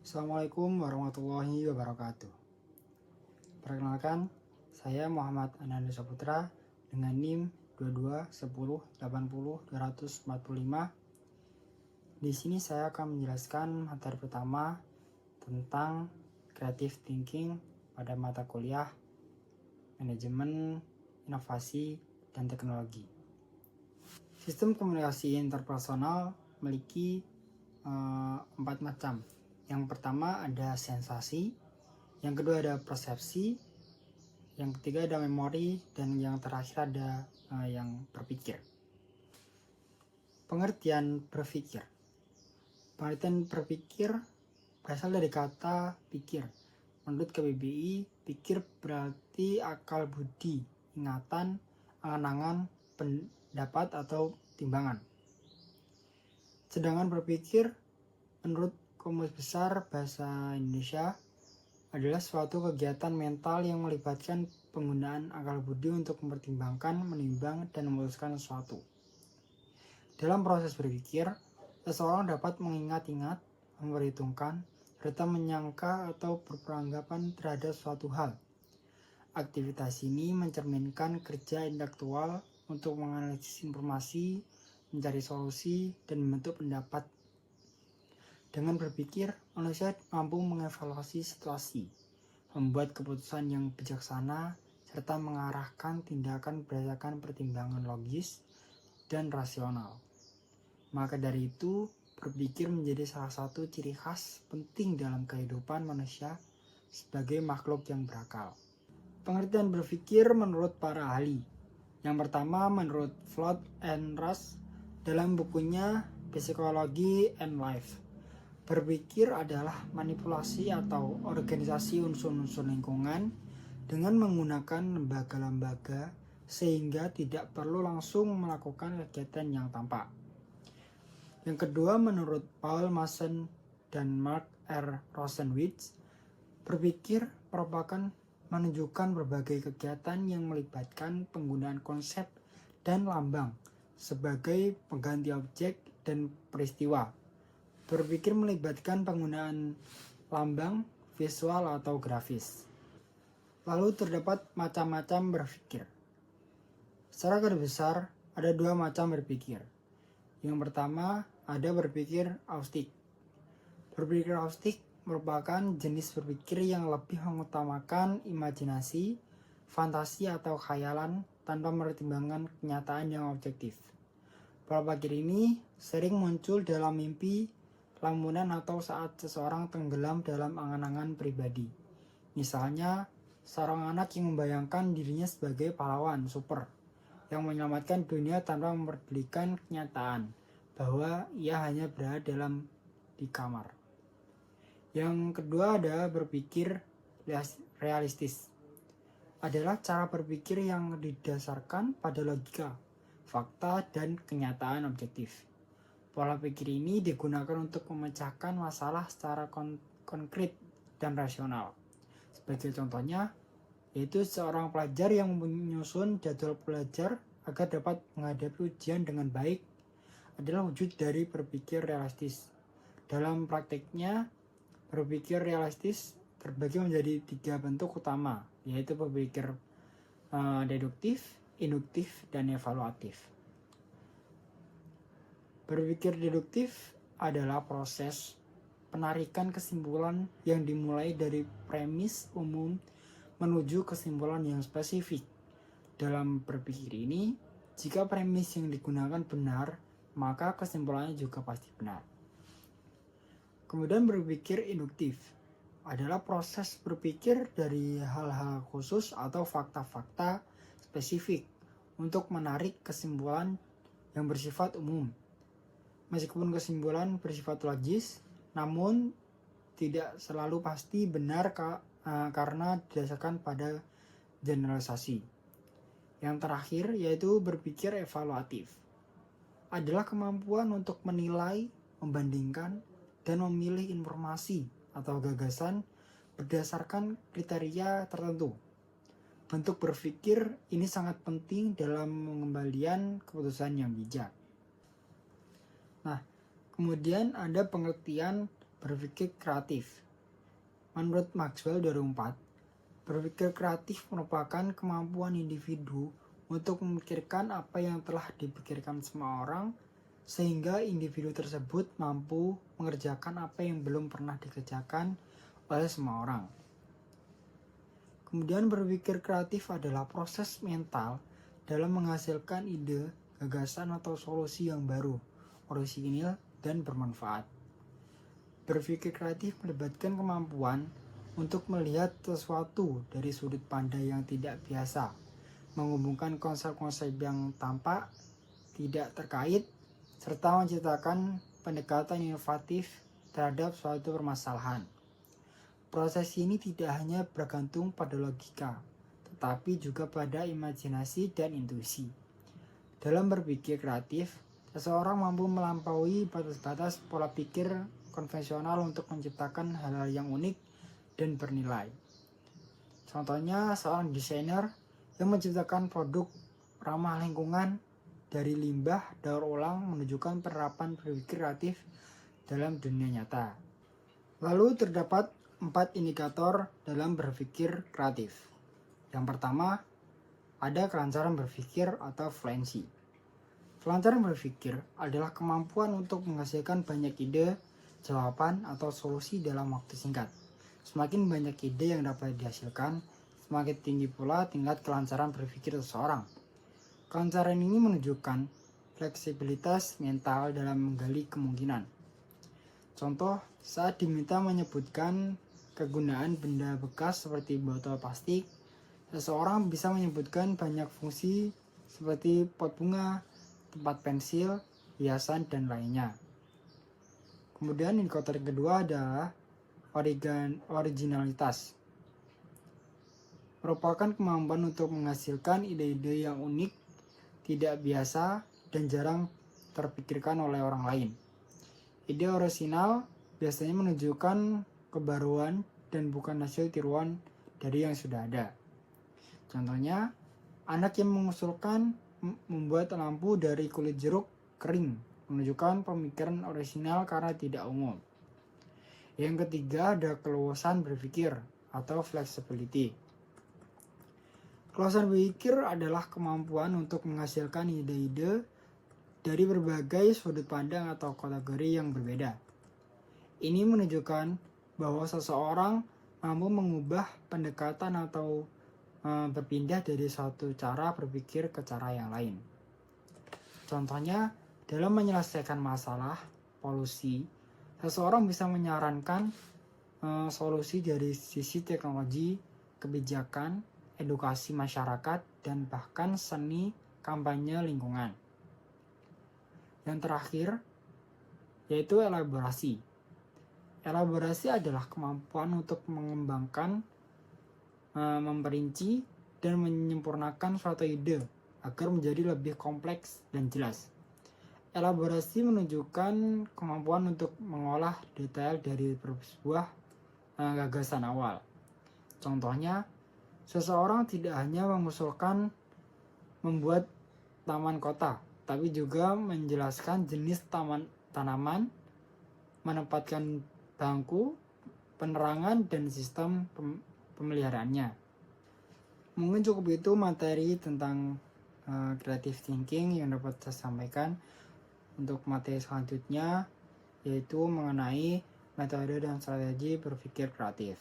Assalamualaikum warahmatullahi wabarakatuh. Perkenalkan, saya Muhammad Ananda Saputra dengan NIM 2210800245. Di sini saya akan menjelaskan materi pertama tentang creative thinking pada mata kuliah manajemen, inovasi, dan teknologi. Sistem komunikasi interpersonal memiliki 4 macam. Yang pertama ada sensasi, yang kedua ada persepsi, yang ketiga ada memori, dan yang terakhir ada yang berpikir. Pengertian berpikir. Pengertian berpikir berasal dari kata pikir. Menurut KBBI, pikir berarti akal budi, ingatan, angan-angan, pendapat atau timbangan. Sedangkan berpikir menurut Kamus Besar Bahasa Indonesia adalah suatu kegiatan mental yang melibatkan penggunaan akal budi untuk mempertimbangkan, menimbang, dan memutuskan sesuatu. Dalam proses berpikir, seseorang dapat mengingat-ingat, memperhitungkan, serta menyangka atau berperanggapan terhadap suatu hal. Aktivitas ini mencerminkan kerja intelektual untuk menganalisis informasi, mencari solusi, dan membentuk pendapat. Dengan berpikir, manusia mampu mengevaluasi situasi, membuat keputusan yang bijaksana, serta mengarahkan tindakan berdasarkan pertimbangan logis dan rasional. Maka dari itu, berpikir menjadi salah satu ciri khas penting dalam kehidupan manusia sebagai makhluk yang berakal. Pengertian berpikir menurut para ahli. Yang pertama menurut Flood and Rush dalam bukunya Psychology and Life. Berpikir adalah manipulasi atau organisasi unsur-unsur lingkungan dengan menggunakan lembaga-lembaga sehingga tidak perlu langsung melakukan kegiatan yang tampak. Yang kedua menurut Paul Mason dan Mark R. Rosenwitz, berpikir merupakan menunjukkan berbagai kegiatan yang melibatkan penggunaan konsep dan lambang sebagai pengganti objek dan peristiwa. Berpikir melibatkan penggunaan lambang, visual, atau grafis. Lalu terdapat macam-macam berpikir. Secara garis besar, ada 2 macam berpikir. Yang pertama, ada berpikir austik. Berpikir austik merupakan jenis berpikir yang lebih mengutamakan imajinasi, fantasi, atau khayalan tanpa mempertimbangkan kenyataan yang objektif. Pola pikir ini sering muncul dalam mimpi, lamunan, atau saat seseorang tenggelam dalam angan-angan pribadi. Misalnya, seorang anak yang membayangkan dirinya sebagai pahlawan super yang menyelamatkan dunia tanpa memperdulikan kenyataan bahwa ia hanya berada di kamar. Yang kedua ada berpikir realistis. Adalah cara berpikir yang didasarkan pada logika, fakta, dan kenyataan objektif. Pola pikir ini digunakan untuk memecahkan masalah secara konkret dan rasional. Sebagai contohnya, yaitu seorang pelajar yang menyusun jadwal belajar agar dapat menghadapi ujian dengan baik adalah wujud dari berpikir realistis. Dalam praktiknya, berpikir realistis terbagi menjadi 3 bentuk utama, yaitu berpikir deduktif, induktif, dan evaluatif. Berpikir deduktif adalah proses penarikan kesimpulan yang dimulai dari premis umum menuju kesimpulan yang spesifik. Dalam berpikir ini, jika premis yang digunakan benar, maka kesimpulannya juga pasti benar. Kemudian berpikir induktif adalah proses berpikir dari hal-hal khusus atau fakta-fakta spesifik untuk menarik kesimpulan yang bersifat umum. Meskipun kesimpulan bersifat logis, namun tidak selalu pasti benar karena didasarkan pada generalisasi. Yang terakhir yaitu berpikir evaluatif. Adalah kemampuan untuk menilai, membandingkan, dan memilih informasi atau gagasan berdasarkan kriteria tertentu. Bentuk berpikir ini sangat penting dalam pengembalian keputusan yang bijak. Nah, kemudian ada pengertian berpikir kreatif. Menurut Maxwell 2004, berpikir kreatif merupakan kemampuan individu untuk memikirkan apa yang telah dipikirkan semua orang, sehingga individu tersebut mampu mengerjakan apa yang belum pernah dikerjakan oleh semua orang. Kemudian berpikir kreatif adalah proses mental dalam menghasilkan ide, gagasan atau solusi yang baru, orisinil, dan bermanfaat. Berpikir kreatif melibatkan kemampuan untuk melihat sesuatu dari sudut pandang yang tidak biasa, menghubungkan konsep-konsep yang tampak tidak terkait, serta menciptakan pendekatan inovatif terhadap suatu permasalahan. Proses ini tidak hanya bergantung pada logika, tetapi juga pada imajinasi dan intuisi. Dalam berpikir kreatif, seseorang mampu melampaui batas-batas pola pikir konvensional untuk menciptakan hal-hal yang unik dan bernilai. Contohnya, seorang desainer yang menciptakan produk ramah lingkungan dari limbah daur ulang menunjukkan penerapan berpikir kreatif dalam dunia nyata. Lalu terdapat 4 indikator dalam berpikir kreatif. Yang pertama, ada kelancaran berpikir atau fluency. Kelancaran berpikir adalah kemampuan untuk menghasilkan banyak ide, jawaban, atau solusi dalam waktu singkat. Semakin banyak ide yang dapat dihasilkan, semakin tinggi pula tingkat kelancaran berpikir seseorang. Kelancaran ini menunjukkan fleksibilitas mental dalam menggali kemungkinan. Contoh, saat diminta menyebutkan kegunaan benda bekas seperti botol plastik, seseorang bisa menyebutkan banyak fungsi seperti pot bunga, tempat pensil, hiasan, dan lainnya. Kemudian indikator yang kedua adalah originalitas. Merupakan kemampuan untuk menghasilkan ide-ide yang unik, tidak biasa, dan jarang terpikirkan oleh orang lain. Ide orisinal biasanya menunjukkan kebaruan dan bukan hasil tiruan dari yang sudah ada. Contohnya, anak yang mengusulkan membuat lampu dari kulit jeruk kering menunjukkan pemikiran orisinal karena tidak umum. Yang ketiga ada keluasan berpikir atau flexibility. Keluasan berpikir adalah kemampuan untuk menghasilkan ide-ide dari berbagai sudut pandang atau kategori yang berbeda. Ini menunjukkan bahwa seseorang mampu mengubah pendekatan atau berpindah dari suatu cara berpikir ke cara yang lain. Contohnya, dalam menyelesaikan masalah polusi, seseorang bisa menyarankan solusi dari sisi teknologi, kebijakan, edukasi masyarakat, dan bahkan seni kampanye lingkungan. Yang terakhir, yaitu elaborasi. Elaborasi adalah kemampuan untuk mengembangkan, memperinci, dan menyempurnakan suatu ide agar menjadi lebih kompleks dan jelas. Elaborasi menunjukkan kemampuan untuk mengolah detail dari sebuah gagasan awal. Contohnya, seseorang tidak hanya mengusulkan membuat taman kota, tapi juga menjelaskan jenis tanaman, menempatkan bangku, penerangan, dan sistem pemeliharaannya. Mungkin cukup itu materi tentang creative thinking yang dapat saya sampaikan. Untuk materi selanjutnya yaitu mengenai metode dan strategi berpikir kreatif.